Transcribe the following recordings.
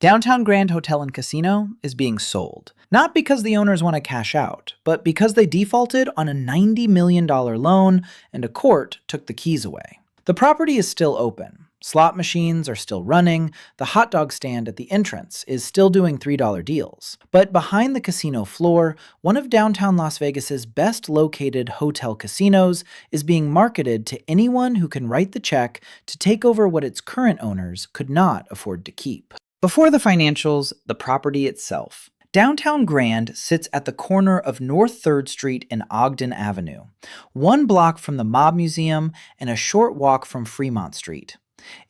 Downtown Grand Hotel and Casino is being sold. Not because the owners want to cash out, but because they defaulted on a $90 million loan and a court took the keys away. The property is still open. Slot machines are still running. The hot dog stand at the entrance is still doing $3 deals. But behind the casino floor, one of downtown Las Vegas's best located hotel casinos is being marketed to anyone who can write the check to take over what its current owners could not afford to keep. Before the financials, the property itself. Downtown Grand sits at the corner of North 3rd Street and Ogden Avenue, 1 block from the Mob Museum and a short walk from Fremont Street.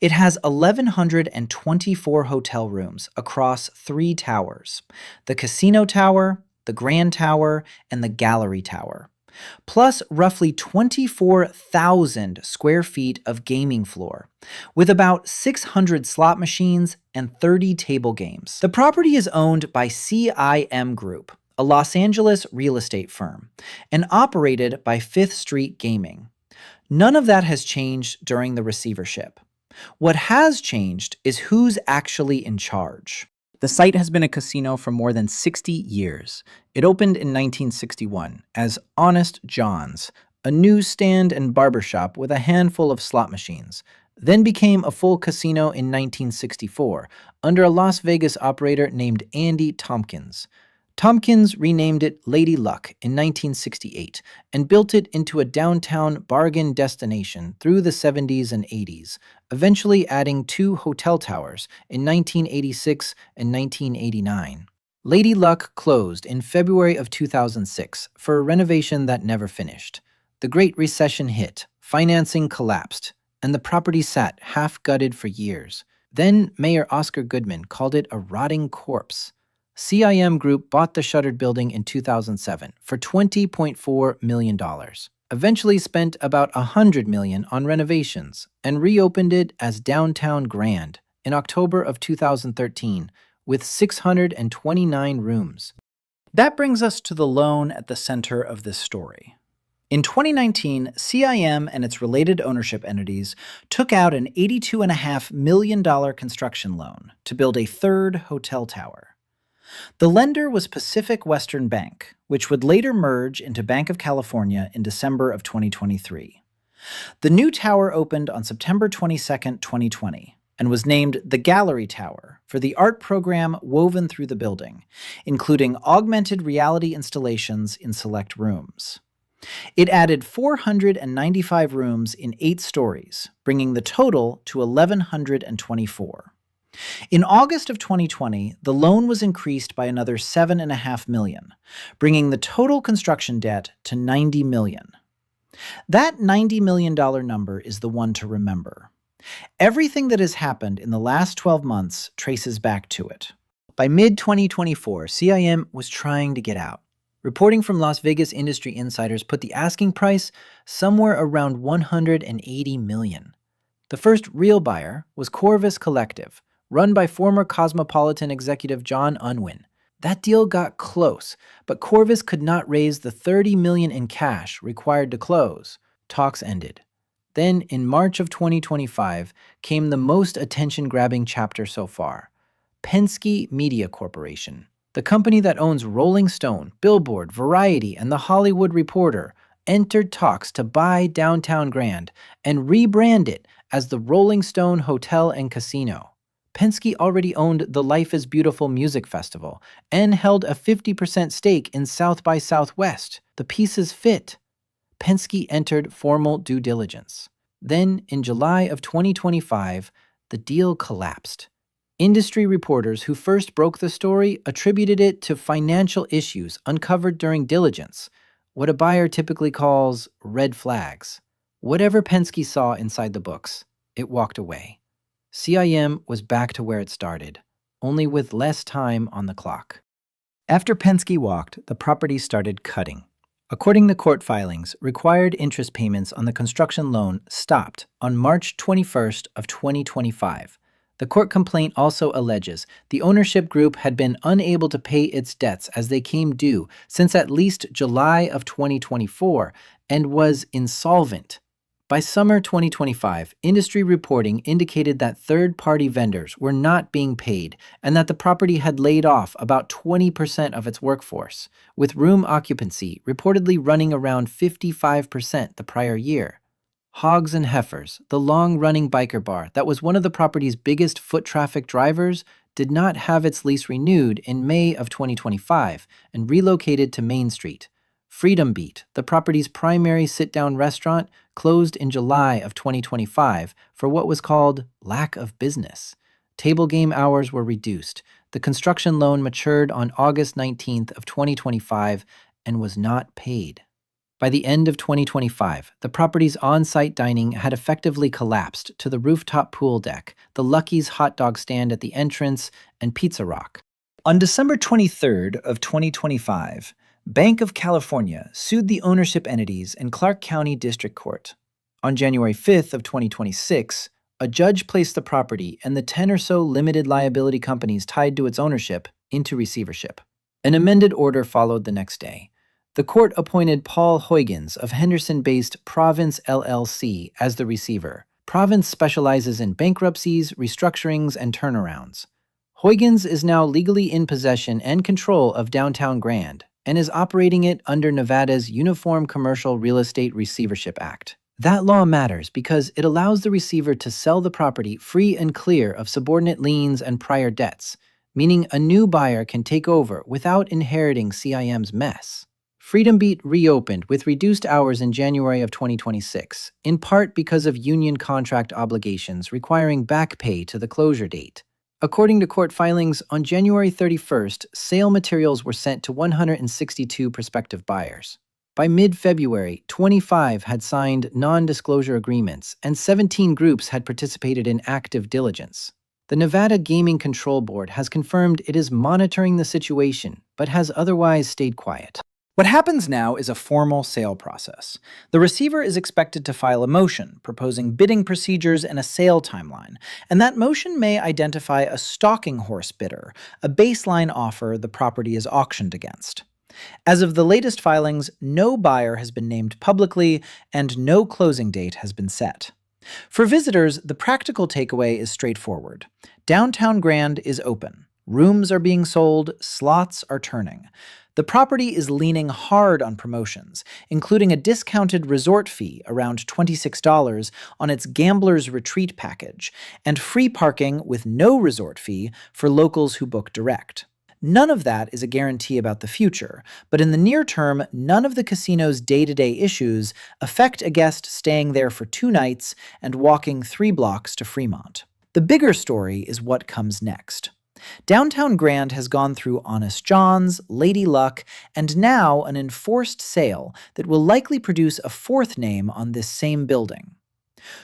It has 1,124 hotel rooms across 3 towers: the Casino Tower, the Grand Tower, and the Gallery Tower, plus roughly 24,000 square feet of gaming floor, with about 600 slot machines and 30 table games. The property is owned by CIM Group, a Los Angeles real estate firm, and operated by 5th Street Gaming. None of that has changed during the receivership. What has changed is who's actually in charge. The site has been a casino for more than 60 years. It opened in 1961 as Honest John's, a newsstand and barbershop with a handful of slot machines, then became a full casino in 1964 under a Las Vegas operator named Andy Tompkins. Tompkins renamed it Lady Luck in 1968 and built it into a downtown bargain destination through the 70s and 80s, eventually adding 2 hotel towers in 1986 and 1989. Lady Luck closed in February of 2006 for a renovation that never finished. The Great Recession hit, financing collapsed, and the property sat half-gutted for years. Then Mayor Oscar Goodman called it a rotting corpse. CIM Group bought the shuttered building in 2007 for $20.4 million, eventually spent about $100 million on renovations, and reopened it as Downtown Grand in October of 2013 with 629 rooms. That brings us to the loan at the center of this story. In 2019, CIM and its related ownership entities took out an $82.5 million construction loan to build a 3rd hotel tower. The lender was Pacific Western Bank, which would later merge into Banc of California in December of 2023. The new tower opened on September 22, 2020, and was named the Gallery Tower for the art program woven through the building, including augmented reality installations in select rooms. It added 495 rooms in 8 stories, bringing the total to 1,124. In August of 2020, the loan was increased by another $7.5 million, bringing the total construction debt to $90 million. That $90 million number is the one to remember. Everything that has happened in the last 12 months traces back to it. By mid-2024, CIM was trying to get out. Reporting from Las Vegas industry insiders put the asking price somewhere around $180 million. The first real buyer was Corvus Collective, run by former Cosmopolitan executive John Unwin. That deal got close, but Corvus could not raise the $30 million in cash required to close. Talks ended. Then, in March of 2025, came the most attention-grabbing chapter so far. Penske Media Corporation, the company that owns Rolling Stone, Billboard, Variety, and The Hollywood Reporter, entered talks to buy Downtown Grand and rebrand it as the Rolling Stone Hotel and Casino. Penske already owned the Life is Beautiful music festival and held a 50% stake in South by Southwest. The pieces fit. Penske entered formal due diligence. Then, in July of 2025, the deal collapsed. Industry reporters who first broke the story attributed it to financial issues uncovered during diligence, what a buyer typically calls red flags. Whatever Penske saw inside the books, it walked away. CIM was back to where it started, only with less time on the clock. After Penske walked, the property started cutting. According to court filings, required interest payments on the construction loan stopped on March 21st of 2025. The court complaint also alleges the ownership group had been unable to pay its debts as they came due since at least July of 2024 and was insolvent. By summer 2025, industry reporting indicated that third-party vendors were not being paid and that the property had laid off about 20% of its workforce, with room occupancy reportedly running around 55% the prior year. Hogs and Heifers, the long-running biker bar that was one of the property's biggest foot traffic drivers, did not have its lease renewed in May of 2025 and relocated to Main Street. Freedom Beat, the property's primary sit-down restaurant, closed in July of 2025 for what was called lack of business. Table game hours were reduced. The construction loan matured on August 19th of 2025 and was not paid. By the end of 2025, the property's on-site dining had effectively collapsed to the rooftop pool deck, the Lucky's hot dog stand at the entrance, and Pizza Rock. On December 23rd of 2025, Banc of California sued the ownership entities in Clark County District Court. On January 5th of 2026, a judge placed the property and the 10 or so limited liability companies tied to its ownership into receivership. An amended order followed the next day. The court appointed Paul Huygens of Henderson-based Province LLC as the receiver. Province specializes in bankruptcies, restructurings, and turnarounds. Huygens is now legally in possession and control of Downtown Grand and is operating it under Nevada's Uniform Commercial Real Estate Receivership Act. That law matters because it allows the receiver to sell the property free and clear of subordinate liens and prior debts, meaning a new buyer can take over without inheriting CIM's mess. Freedom Beat reopened with reduced hours in January of 2026, in part because of union contract obligations requiring back pay to the closure date. According to court filings, on January 31st, sale materials were sent to 162 prospective buyers. By mid-February, 25 had signed non-disclosure agreements, and 17 groups had participated in active diligence. The Nevada Gaming Control Board has confirmed it is monitoring the situation, but has otherwise stayed quiet. What happens now is a formal sale process. The receiver is expected to file a motion proposing bidding procedures and a sale timeline, and that motion may identify a stalking horse bidder, a baseline offer the property is auctioned against. As of the latest filings, no buyer has been named publicly, and no closing date has been set. For visitors, the practical takeaway is straightforward. Downtown Grand is open. Rooms are being sold, slots are turning. The property is leaning hard on promotions, including a discounted resort fee around $26 on its Gambler's Retreat package, and free parking with no resort fee for locals who book direct. None of that is a guarantee about the future, but in the near term, none of the casino's day-to-day issues affect a guest staying there for 2 nights and walking 3 blocks to Fremont. The bigger story is what comes next. Downtown Grand has gone through Honest John's, Lady Luck, and now an enforced sale that will likely produce a 4th name on this same building.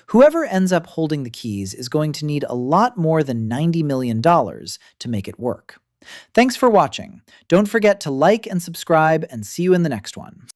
Whoever ends up holding the keys is going to need a lot more than $90 million to make it work. Thanks for watching. Don't forget to like and subscribe, and see you in the next one.